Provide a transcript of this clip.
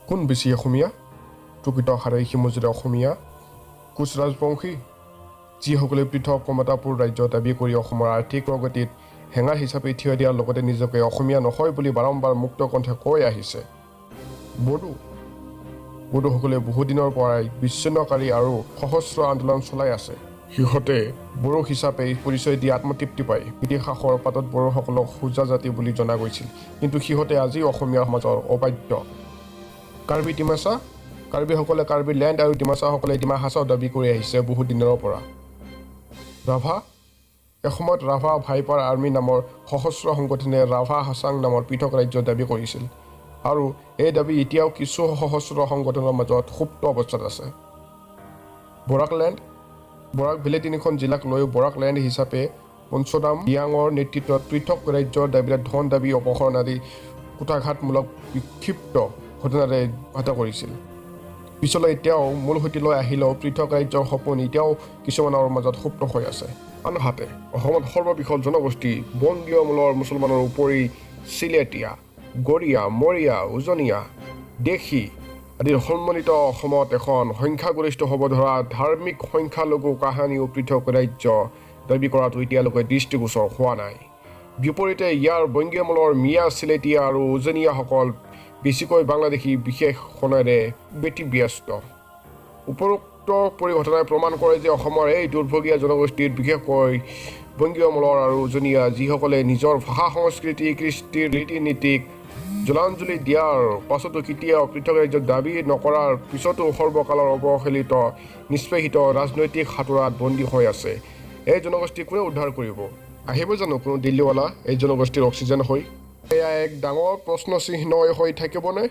কোন বেছি অসমীয়া প্ৰকৃত হাৰে সিমজুৰে অসমীয়া কোচ ৰাজবংশী যিসকলে পৃথক কমতাপুৰ ৰাজ্য দাবী কৰি অসমৰ আৰ্থিক প্ৰগতিত হেঙাৰ হিচাপে থিয় দিয়াৰ লগতে নিজকে অসমীয়া নহয় বুলি বাৰম্বাৰ মুক্ত কণ্ঠে কৈ আহিছে। বড়োসকলে বহুদিনৰ পৰাই বিচ্ছিন্নকাৰী আৰু সশস্ত্ৰ আন্দোলন চলাই আছে। সিহঁতে বড়ো হিচাপে পৰিচয় দি আত্মতৃপ্তি পায়। ইতিহাসৰ পাতত বড়োসকলক সোজা জাতি বুলি জনা গৈছিল, কিন্তু সিহঁতে আজি অসমীয়া সমাজৰ অবাধ্য। কাৰ্বি ডিমাচা কাৰ্বিসকলে কাৰ্বি লেণ্ড আৰু ডিমাচাসকলে ডিমা হাছাও দাবী কৰি আহিছে বহুত দিনৰ পৰা। ৰাভা এসময়ত ৰাভা ভাইপাৰ আৰ্মি নামৰ সশস্ত্ৰ সংগঠনে ৰাভা হাছাং নামৰ পৃথক ৰাজ্য দাবী কৰিছিল আৰু এই দাবী এতিয়াও কিছু সশস্ত্ৰ সংগঠনৰ মাজত সুপ্ত অৱস্থাত আছে। বৰাক ভেলী তিনিখন জিলাক লৈ বৰাক লেণ্ড হিচাপে পঞ্চদাম দিয়াঙৰ নেতৃত্বত পৃথক ৰাজ্যৰ দাবীৰে ধন দাবী অপহৰণ আদি কুটাঘাতমূলক বিক্ষিপ্ত ঘটনাৰে হত্যা কৰিছিল। পিছলৈ এতিয়াও মূল সুঁতিলৈ আহিলেও পৃথক ৰাজ্যৰ সপোন এতিয়াও কিছুমানৰ মাজত সুপ্ত হৈ আছে। আনহাতে অসমত সৰ্ববৃহৎ জনগোষ্ঠী বংগীয় মূলৰ মুছলমানৰ উপৰি চিলেটীয়া, গৰীয়া, মৰীয়া, উজনীয়া, দেশী আদিৰ সন্মিলিত অসমত এখন সংখ্যাগৰিষ্ঠ হ'ব ধৰা ধাৰ্মিক সংখ্যালঘু কাহানিও পৃথক ৰাজ্য দাবী কৰাটো এতিয়ালৈকে দৃষ্টিগোচৰ হোৱা নাই। বিপৰীতে ইয়াৰ বংগীয় মূলৰ মিয়া, চিলেটীয়া আৰু উজনীয়াসকল বেছিকৈ বাংলাদেশী বিশেষণেৰে ব্যতিব্যস্ত। উপৰোক্ত পৰিঘটনাই প্ৰমাণ কৰে যে অসমৰ এই দুৰ্ভগীয়া জনগোষ্ঠীৰ বিশেষকৈ বংগীয় মূলৰ আৰু উজনীয়া যিসকলে নিজৰ ভাষা, সংস্কৃতি, কৃষ্টিৰ ৰীতি নীতিক জলাঞ্জলি দিয়াৰ পাছতো কেতিয়াও পৃথক ৰাজ্য দাবী নকৰাৰ পিছতো সৰ্বকালৰ অৱহেলিত নিষ্পেষিত ৰাজনৈতিক সাঁতোৰাত বন্দী হৈ আছে। এই জনগোষ্ঠী কোনে উদ্ধাৰ কৰিব? আহিব জানো কোনো দিল্লীৱালা এই জনগোষ্ঠীৰ অক্সিজেন হৈ? এয়া এক ডাঙৰ প্ৰশ্নচিহ্ন হৈ থাকিবনে?